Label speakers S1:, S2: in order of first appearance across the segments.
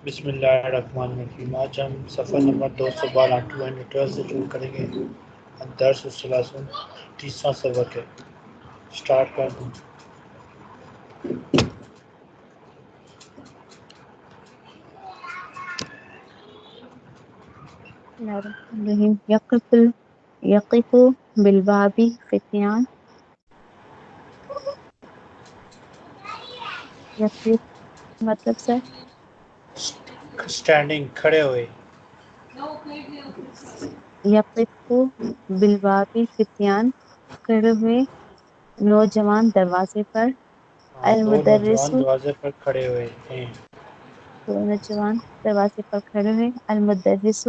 S1: بسم اللہ الرحمن الرحیم۔ آج ہم صفحہ نمبر 212 212 سے شروع کریں گے۔ درس الثلاثون 30واں سبق ہے۔ سٹارٹ کر دوں۔
S2: يقف بالباب فتيان. يقف مطلب سر
S1: اسٹینڈنگ، کھڑے ہوئے۔
S2: يقف بالباب فتيان، کھڑے ہوئے نوجوان دروازے پر۔
S1: دو
S2: المدرس،
S1: نوجوان دروازے پر کھڑے ہوئے ہیں۔
S2: دو نوجوان دروازے پر کھڑے ہوئے۔ المدرس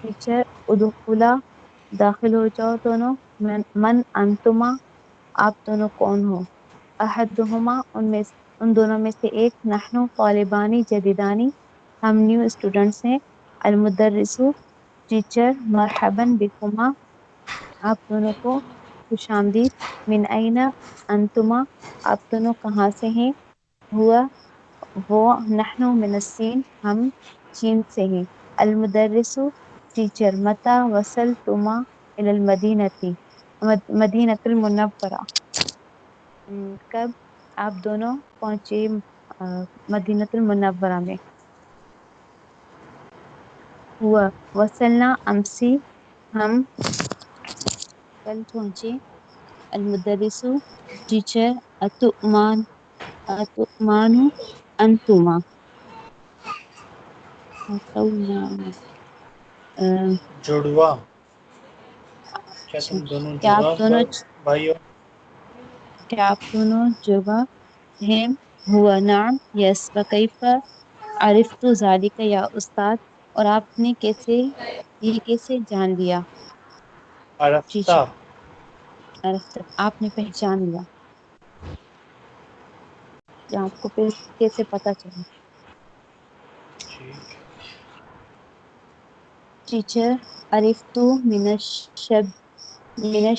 S2: ٹیچر، ادخلا داخل ہو جاؤ دونوں۔ من انتما، آپ دونوں کون ہو؟ احدہما، ان دونوں میں سے ایک۔ نحن طالبانی جدیدانی، ہم نیو اسٹوڈنٹس ہیں۔ المدرس ٹیچر، مرحبا بکما، آپ دونوں کو خوش آمدید۔ من این انتما، آپ دونوں کہاں سے ہیں؟ ہوا، وہ، نحن من الصین، ہم چین سے ہیں۔ المدرس ٹیچر، متی وصلتما الی المدینۃ، مدینۃ المنورہ، کب آپ دونوں پہنچے مدینۃ المنورہ میں؟ ہوا، وصلنا امسی، ہم کل پہنچے۔ المدرس ٹیچر، اتؤمن انتما،
S1: جڑوا، کیا تم دونوں
S2: کیا آپ
S1: جڑوا
S2: دونوں
S1: بھائی ہو؟
S2: جگہ ہیں؟ ہوا، نعم، یس، وکیف عرفت ذالک یا استاد، اور آپ نے یہ کیسے جان لیا؟
S1: عرفتہ،
S2: ٹیچر، عرفت، آپ نے پہچان لیا، یا آپ کو کیسے پتا چلا؟
S1: ٹھیک۔
S2: ٹیچر، عرفت من الشبیہہ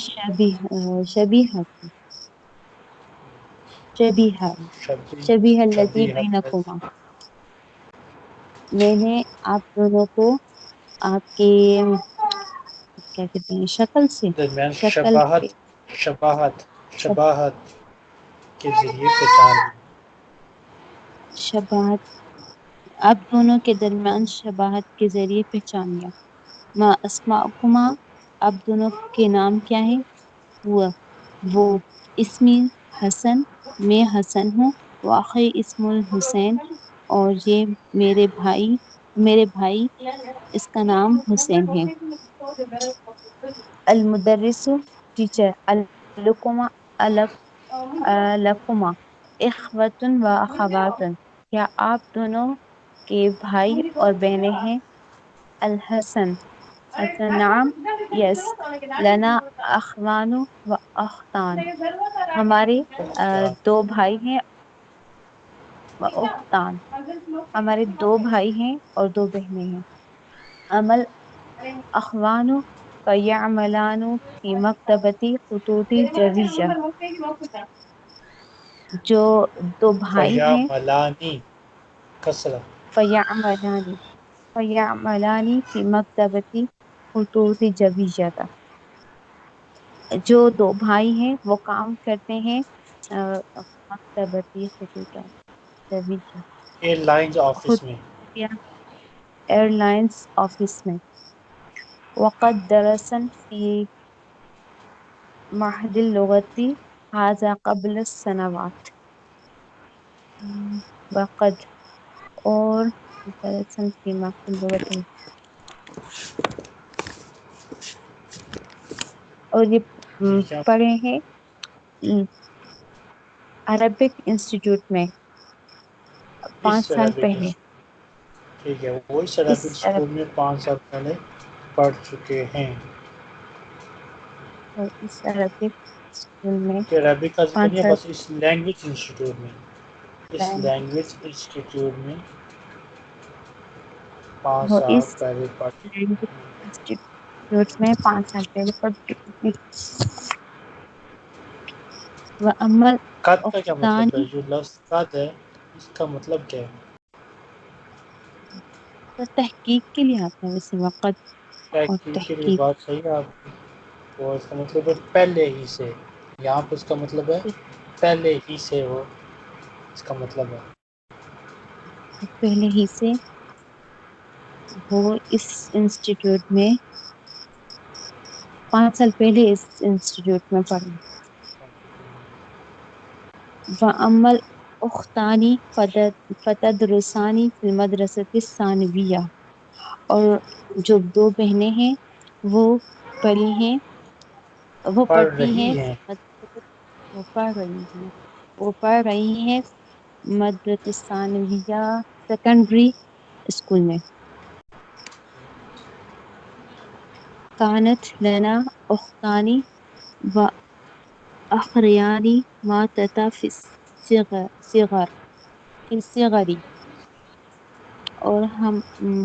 S2: شبیہ الذی
S1: شبیہ
S2: بینکما، میں نے آپ دونوں کو آپ کے کیا کہتے ہیں شکل سے،
S1: درمیان
S2: شکل پہ
S1: شباہت کے ذریعے پہچان لی۔
S2: شباہت، آپ دونوں کے درمیان شباہت کے ذریعے پہچان لیا۔ ما اسماءکما، آپ دونوں کے نام کیا ہیں؟ ہوا، وہ، اسمی حسن، میں حسن ہوں، واخی اسم الحسین، اور یہ میرے بھائی اس کا نام حسین ہے۔ المدرس ٹیچر، لکما اخوۃ و اخوات، کیا آپ دونوں کے بھائی اور بہنیں ہیں؟ الحسن، نعم، یس، لنا اخوان و اختان، ہمارے
S1: اختان،
S2: دو بھائی ہیں، و اختان، ہمارے دو بھائی ہیں اور دو بہنیں ہیں۔ عمل، اخوان فیعملان فی مکتبۃ خطوط جویہ، جو دو بھائی ہیں
S1: فیعملانی، کسرہ،
S2: فیعملان فی مکتبۃ خطوط جویہ، جو دو بھائی ہیں وہ کام کرتے ہیں مکتبۃ خطوط جویہ،
S1: ایئر لائنز آفس میں۔
S2: ایئر لائنس آفس میں۔ وقد درسن فی معہد اللغۃ ھذا قبل السنوات، وقد، اور درسن فی معہد اللغۃ، اور یہ
S1: یہ کیا
S2: پڑھے ہیں عربک انسٹیٹیوٹ میں
S1: اس
S2: 5 سال
S1: عربک
S2: پہلے۔
S1: انسٹیٹیوٹ، ٹھیک ہے، وہ اس
S2: اس
S1: عربک اسکول میں 5 سال پہلے پڑھ چکے ہیں۔
S2: عربک اسکول میں
S1: کہ عربک کا ذکر
S2: 5
S1: نہیں ہے،
S2: سال
S1: بس اس لینگویج انسٹیٹیوٹ میں، اس لینگویج انسٹیٹیوٹ میں 5
S2: وہ
S1: سال
S2: اس
S1: پہلے پڑھ۔
S2: لینگویج انسٹیٹیوٹ میں 5 سال پہلے پڑھ چکی تھی۔ وَأَمَّا
S1: قد کا کیا مطلب ہے؟
S2: الْأُخْتَانِ،
S1: جو لفظ قد ہے اس کا مطلب کیا ہے؟
S2: تو تحقیق کے لیے آتا ہے ویسے وقت اور
S1: تحقیق کے لیے
S2: تحقیق
S1: بات صحیح ہے آپ کی. تو اس کا مطلب ہے پہلے ہی سے. یہاں پہ اس کا مطلب ہے
S2: سے
S1: پہلے ہی سے ہو. اس کا مطلب ہے
S2: پہلے ہی سے وہ اس انسٹیٹیوٹ میں 5 سال پہلے اس انسٹیٹیوٹ میں پڑھی. وَأَمَّا الْأُخْتَانِ فَتَدْرُسَانِ فِي الْمَدْرَسَةِ الثَّانَوِيَّةِ، اور جو 2 بہنیں ہیں وہ پڑھی ہیں، وہ
S1: پڑھ
S2: پڑھتی
S1: رہی
S2: ہیں
S1: ہیں.
S2: وہ پڑھ رہی ہیں وہ پڑھ رہی ہیں مدرسہ ثانویہ سیکنڈری اسکول میں. كانت لنا أختان وأخيان ماتتا في الصغر اور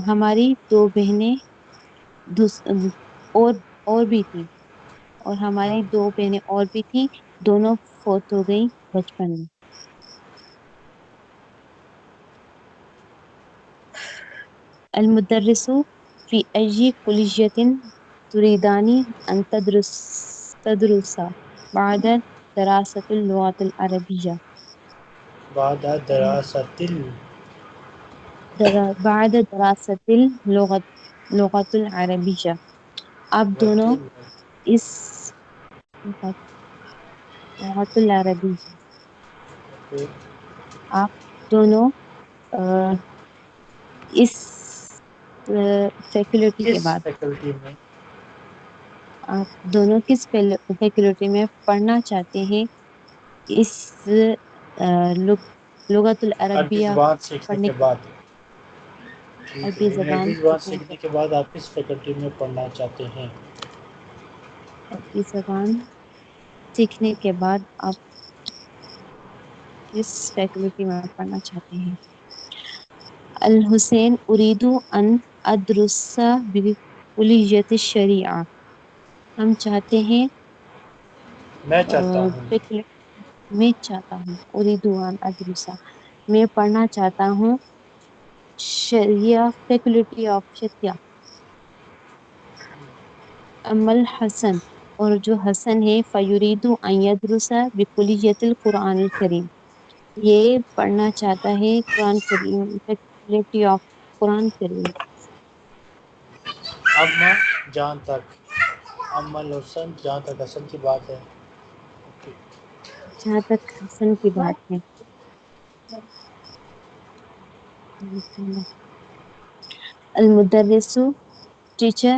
S2: ہماری 2 بہنیں اور اور بھی تھیں اور ہماری 2 بہنیں اور بھی تھیں، دونوں فوت ہو گئیں بچپن میں. المدرس في أي كلية تريدان أن تدرسا بعد دراسة اللغة العربية.
S1: بعد دراست
S2: بعد دراسة اللغة العربية. آپ دونوں اس لغة العربية آپ دونوں اس فیکلٹی کے
S1: کس
S2: بعد
S1: فیکلٹی میں؟
S2: آپ دونوں کس فیکلٹی میں پڑھنا چاہتے ہیں؟ اس لغت
S1: عربی
S2: العربیہ
S1: زبان سیکھنے
S2: پڑھنے
S1: کے
S2: کے
S1: بعد. ٹھیک ہے، یعنی عربی زبان سیکھنے کے بعد آپ کس فیکلٹی میں پڑھنا چاہتے ہیں؟
S2: عربی زبان سیکھنے کے بعد آپ کس فیکلٹی میں پڑھنا چاہتے ہیں؟ الحسین اريد ان ادرس بکلیت الشریعہ. ہم چاہتے ہیں
S1: میں چاہتا ہوں.
S2: میں چاہتا ہوں اريد ان ادرس، میں پڑھنا چاہتا ہوں شریعہ فیکلٹی آف شریعہ. امل حسن، اور جو حسن ہے فیرید ان یدرس بکلیت القرآن الکریم، یہ پڑھنا چاہتا ہے قرآن کریم فیکلٹی آف قرآن کریم.
S1: اما جہاں تک اما الحسن، جہاں تک حسن کی بات ہے.
S2: جہاں تک حسن کی بات ہے، المدرس ٹیچر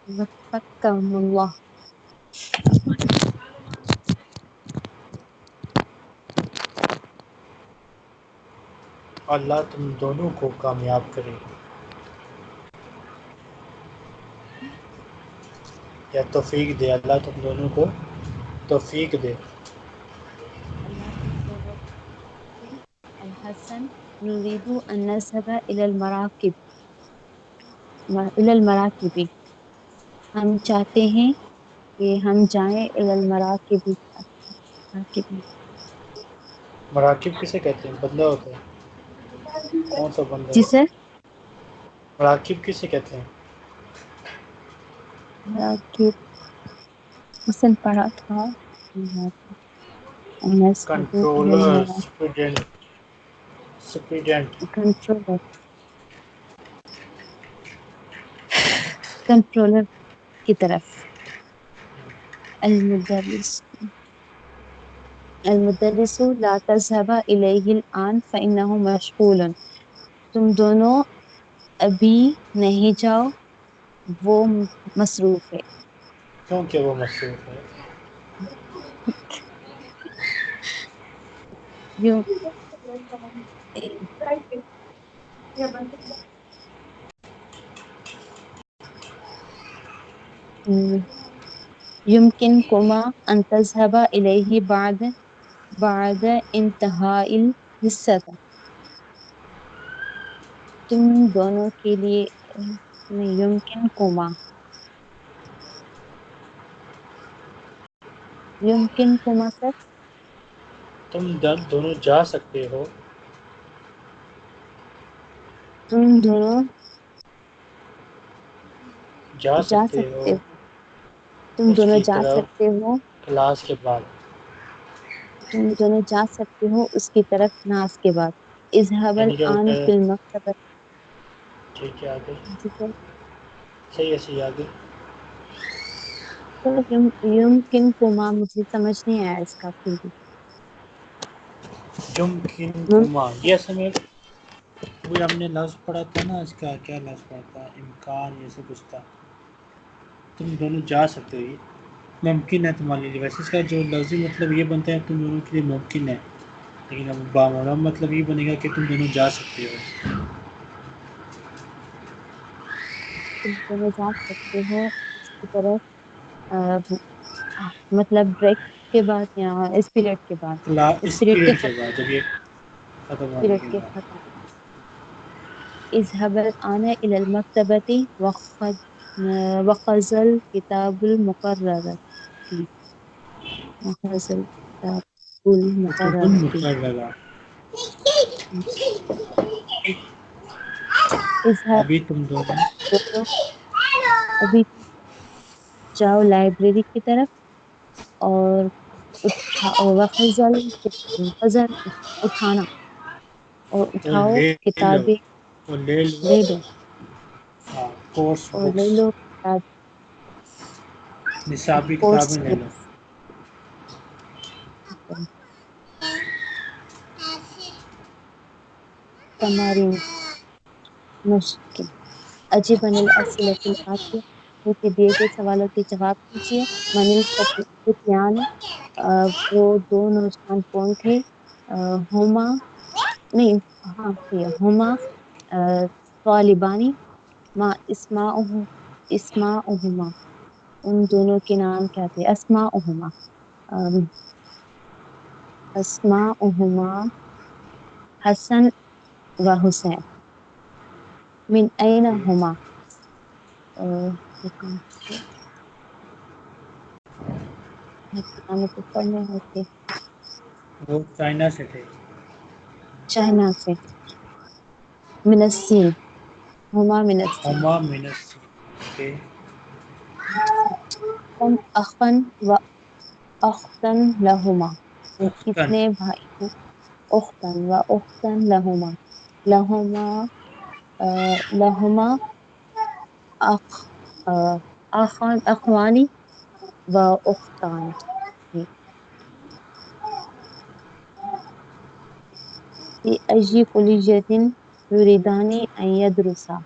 S2: وفقکم اللہ.
S1: اللہ تم دونوں کو کامیاب کرے. یا توفیق دے. اللہ تم دونوں کو توفیق دے.
S2: اللہ تم دونوں کو. الحسن نريد ان نذهب الى المراكب. ہم چاہتے ہیں کہ ہم جائیں الى المراكب.
S1: مراکب کسے کہتے ہیں؟ بندہ ہوتا ہے. کون سا بندہ
S2: جی
S1: ہے؟
S2: سر.
S1: مراکب کسے کہتے ہیں؟
S2: مراکب حسن پڑھا تھا. نذهب الى
S1: کنٹرولر،
S2: المراكب.
S1: سپیڈنٹ.
S2: کنٹرولر کی طرف. المدرس لا تذهب إليه الآن فإنه مشغول. تم دونوں ابھی نہیں جاؤ، وہ مصروف ہے.
S1: کیونکہ وہ مصروف ہے.
S2: یوں يمكنكما أن تذهبا إليه بعد انتهاء الحصة. تم دونوں کے لیے نہیں، يمكنكما سر
S1: تم دونوں جا سکتے ہو.
S2: تم دونوں
S1: جا
S2: جا
S1: سکتے
S2: سکتے
S1: ہو
S2: ہو تم
S1: اس
S2: دونوں
S1: کی
S2: جا
S1: طرف
S2: سکتے ہو
S1: کلاس کے بعد.
S2: تم دونوں جا سکتے ہو اس کی طرف ناس کے بعد. اذهب
S1: یعنی کیا
S2: الآن
S1: ہوتا ہے؟
S2: في المكتبة.
S1: ٹھیک ہے آگے.
S2: ٹھیک ہے.
S1: صحیح ہے صحیح آگے.
S2: تو يمكنكما مجھے سمجھ نہیں آیا اس کا پھر بھی.
S1: يمكن
S2: مم-
S1: کما یہ اصل میں وہی ہم نے لفظ پڑھا تھا نا. اس کا کیا لفظ پڑھا تھا؟ امکان یہ سب کچھ تھا. تم دونوں جا سکتے ہو یہ ممکن ہے تمہارے لیے. ویسے اس کا جو لفظی مطلب یہ بنتا ہے تم دونوں کے لیے ممکن ہے. لیکن اب بامعنی مطلب یہ بنے گا کہ تم دونوں جا سکتے ہو.
S2: تم دونوں جا سکتے ہو اس کی طرف. مطلب بریک کے بعد یا اس پیریڈ کے بعد. اس
S1: اس
S2: پیریڈ کے
S1: پیریڈ کے بعد جب یہ ختم ہونے
S2: پیریڈ
S1: کے
S2: کے
S1: بعد.
S2: ختم. اذهب الآن إلى المكتبة وخذ الكتاب المقرر فيه. وخذ الكتاب
S1: کتب
S2: المقرر فيه.
S1: مقررہ.
S2: اذهب
S1: ابھی تم دونوں
S2: دونوں ابھی جاؤ لائبریری کی طرف اور وخزل خزل اٹھانا اور
S1: وہ
S2: اٹھاؤ
S1: لے لو
S2: کتابیں.
S1: وہ لے لو.
S2: لے لو
S1: ہاں کورس
S2: اور لے
S1: بکس
S2: لو کتاب.
S1: نصابی
S2: کورس
S1: کتابیں لے لو.
S2: بکس. تمارین مشق. عجیب عن الأسئلة الآتية. نیچے دیے گئے سوالوں کے جواب دیجیے. من الفتیان وہ دو نوجوان کون تھے؟ ہما نہیں ہاں ہما طالبانی ما اسماؤہما ان دونوں کے نام کیا تھے؟ اسماؤہما اسماؤہما حسن و حسین. من این ہما پڑھنے ہوتے.
S1: وہ چائنا سے تھے.
S2: چائنا سے. من الصین ہما من الصین.
S1: ہما مینس کے
S2: کم اخن و اختن لہما
S1: اختن
S2: کتنے بھائی ہیں؟ اختن و اختن لہما لہما لہما اخ اخوان اخوانی و اختان. في أي كلية يريدان أن يدرسا؟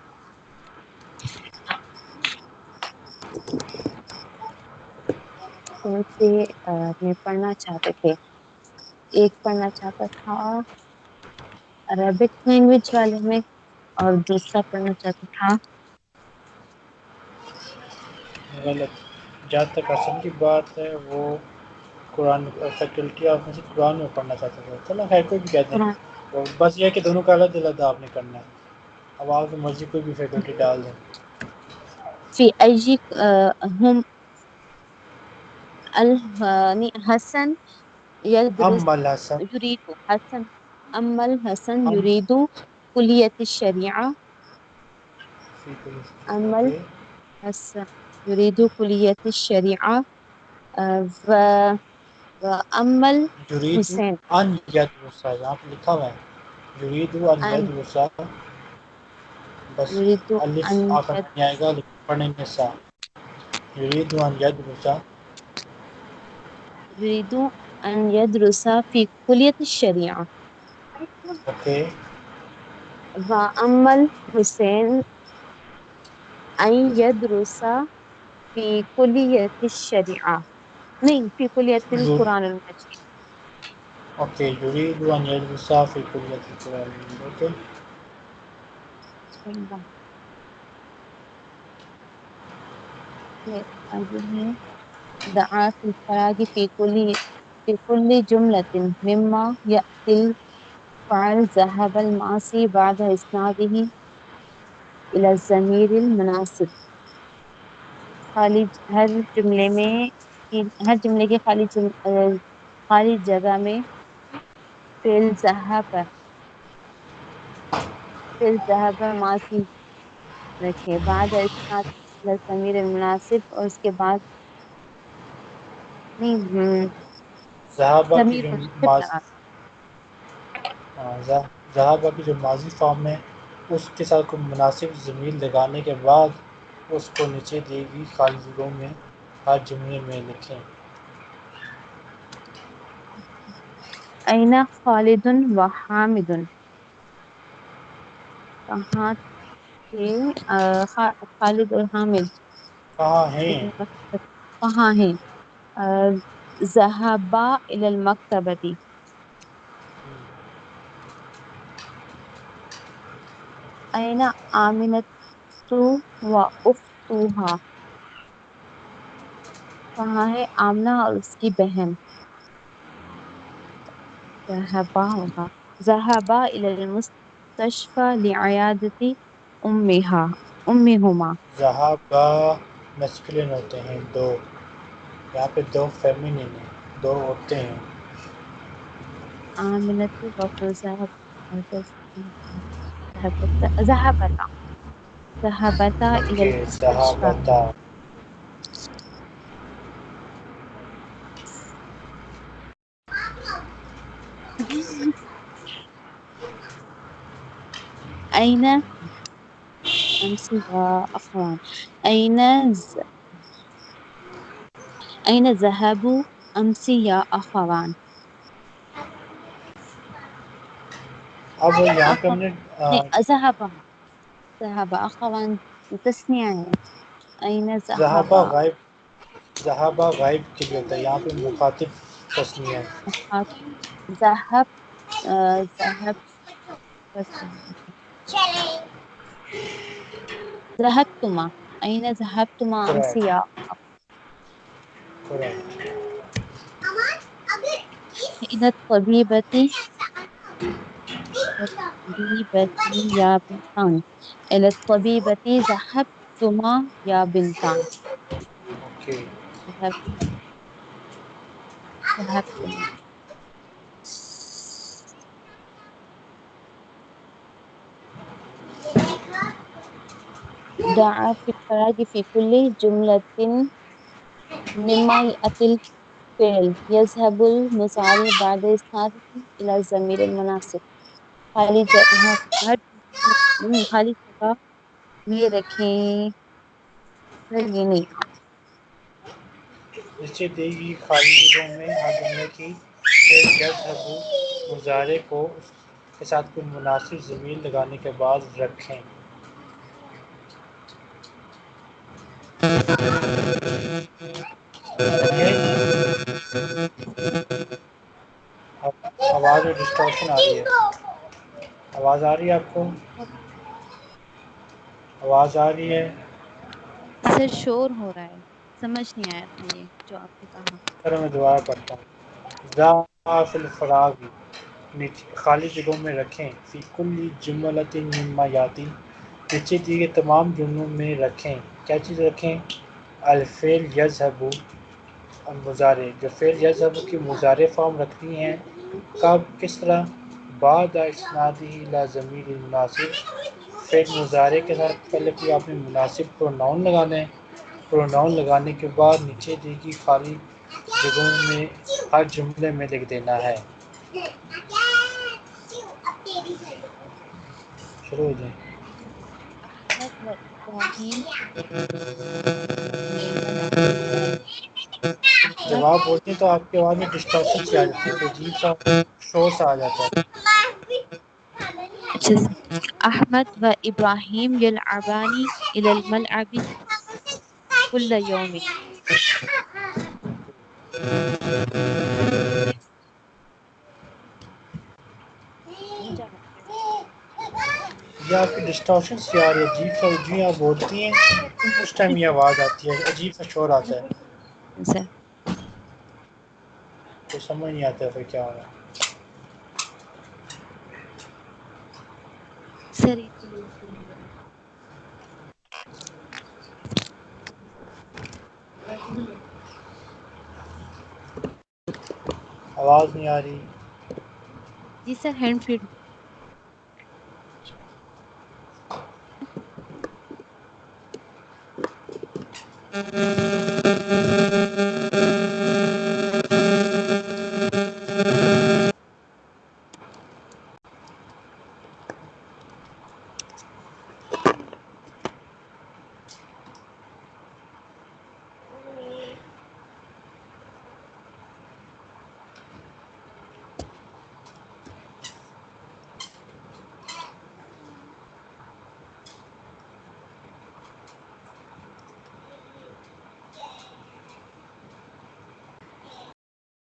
S2: کون سے میں پڑھنا چاہتے تھے؟ ایک پڑھنا چاہتا تھا عربک لینگویج والے میں اور دوسرا پڑھنا چاہتا تھا
S1: غلط. جہاں تک اصل کی بات ہے وہ قرآن فیکلٹی آپ میں سے قرآن میں پڑھنا چاہتے تھے. چلو خیر کوئی بھی کہتے
S2: قرآن.
S1: ہیں. تو بس یہ ہے کہ دونوں کا الگ الگ آپ نے کرنا ہے. اب آپ کی مرضی کوئی بھی فیکلٹی ڈال دیں.
S2: في أي هم حسن يدرس
S1: ام الحسن
S2: يريد حسن أما الحسن
S1: ام
S2: يريد كلية الشريعة.
S1: فی کل.
S2: أما
S1: اوکے.
S2: الحسن يريد كلية الشريعة و وأما
S1: یرید
S2: الحسين
S1: ان یدرسا یہاں پہ لکھا ہوا ہے. یرید ان
S2: أن
S1: یدرسا. بس
S2: يريد
S1: الف
S2: أن
S1: آخر میں نہیں آئے گا لیکن پڑھیں گے سا. یرید ان یدرسا.
S2: يريد أن يدرس في كلية الشريعة.
S1: اوکے.
S2: وأما الحسين أن يدرس في كلية الشريعة نہیں في كلية القرآن المجيد.
S1: اوکے یرید ان یدرسا فی کلیۃ القرآن. اوکے.
S2: یہ آگے ہے دعا في الفراغ في كل جملة مما يأتي الفعل ذهب المعصي بعد إسناده إلى الضمير المناسب. خالی ہر جملے میں ہر جملے کے خالی جگہ میں فعل ذهب ماضی رکھے، بعد اسناد ضمیر المناسب، اور اس کے بعد نہیں
S1: صحابہ کی
S2: ضمیر
S1: جو
S2: مناسب لگا.
S1: صحابہ کی جو ماضی فارم ہے اس کے ساتھ کوئی مناسب ضمیر لگانے کے بعد اس کو نیچے دی گئی خالی جگہوں میں ہر جملے میں لکھیں.
S2: أين خالد وحامد؟ کہاں تھے خالد اور حامد؟
S1: کہاں ہیں؟
S2: کہاں ہیں؟ ذهبا إلى المكتبة. أين آمنة وأختها؟ کہاں ہے آمنہ اور اس کی بہن؟ ذهبا ہوگا. ذهبا إلى المستشفى لعيادة أمهما.
S1: ذہابہ میسکلن ہوتے ہیں دو، یہاں پہ دو فیمینن ہیں، دو عورتیں ہیں.
S2: آمنة ذهبتا إلى
S1: اوکے
S2: المستشفى.
S1: ذہابتا.
S2: أين أمس يا أخوان؟ أين ذهبوا أمس يا أخوان؟
S1: اب یہاں پہ ہم
S2: أخوان
S1: نے
S2: نہیں ذهب أخوان تسنية ہے. أين ذهب
S1: ذہابہ غائب کے لیے ہوتا ہے، یہاں پہ مخاطب تسنیہ ہے.
S2: ذهب ذهب ذهبتما. أين ذهبتما أمس
S1: کریکٹ
S2: يا
S1: کریکٹ.
S2: إلى الطبيبة يا بنتان. إلى الطبيبة ذهبتما يا بنتان.
S1: اوکے.
S2: ذهب ذهبتما. دعا في الفراد في كل جملة مما يأتي الفعل. يذهب المضارع بعد إسناده إلى الضمير المناسب. خالی جگہ ہر خالی جگہ یہ رکھیں یہ نہیں.
S1: نیچے دی گئی خالی جگہوں میں ہر جملے کی پھر یذہبو مضارع کو اس کے ساتھ کوئی مناسب ضمیر لگانے کے بعد رکھیں. اوکے. آواز میں ڈسٹورشن آ رہی ہے. آواز آ رہی ہے آپ کو؟ آواز آ رہی ہے؟
S2: سر شور ہو رہا ہے، سمجھ نہیں آیا تھا یہ جو آپ نے کہا.
S1: چلو میں دوبارہ پڑھتا ہوں. ذا فی الفراغ نیچے خالی جگہوں میں رکھیں. فی کل جملۃ مما یاتی نیچے دیے گئے تمام جملوں میں رکھیں. کیا چیز رکھیں؟ الفعل یذهب مضارع، جو فعل یذهب کی مضارع فارم رکھنی ہے. کب کس طرح؟ بعد اسنادہ الی ضمیر المناسب، فعل مضارع کے ساتھ پہلے کوئی آپ نے مناسب پروناؤن لگانا ہے. پروناؤن لگانے کے بعد نیچے دی گئی خالی جگہوں میں ہر جملے میں لکھ دینا ہے. شروع ہو جائیں.
S2: احمد و ابراہیم
S1: جب آپ بولتے ہیں تو آپ کی آواز میں ڈسٹورشن سے آ جاتی ہے، تو عجیب سا شور سا آ جاتا ہے.
S2: احمد و ابراہیم یلعبان الی الملعب کل یوم.
S1: یہ آپ کی ڈسٹورشن سے آ رہی ہے، عجیب سا جو آپ بولتی ہیں اس ٹائم یہ آواز آتی ہے، عجیب سا شور آتا ہے. تو سمجھ نہیں آتا پھر کیا ہو رہا ہے.
S2: سر
S1: آواز نہیں آ رہی.
S2: جی سر ہینڈ فری.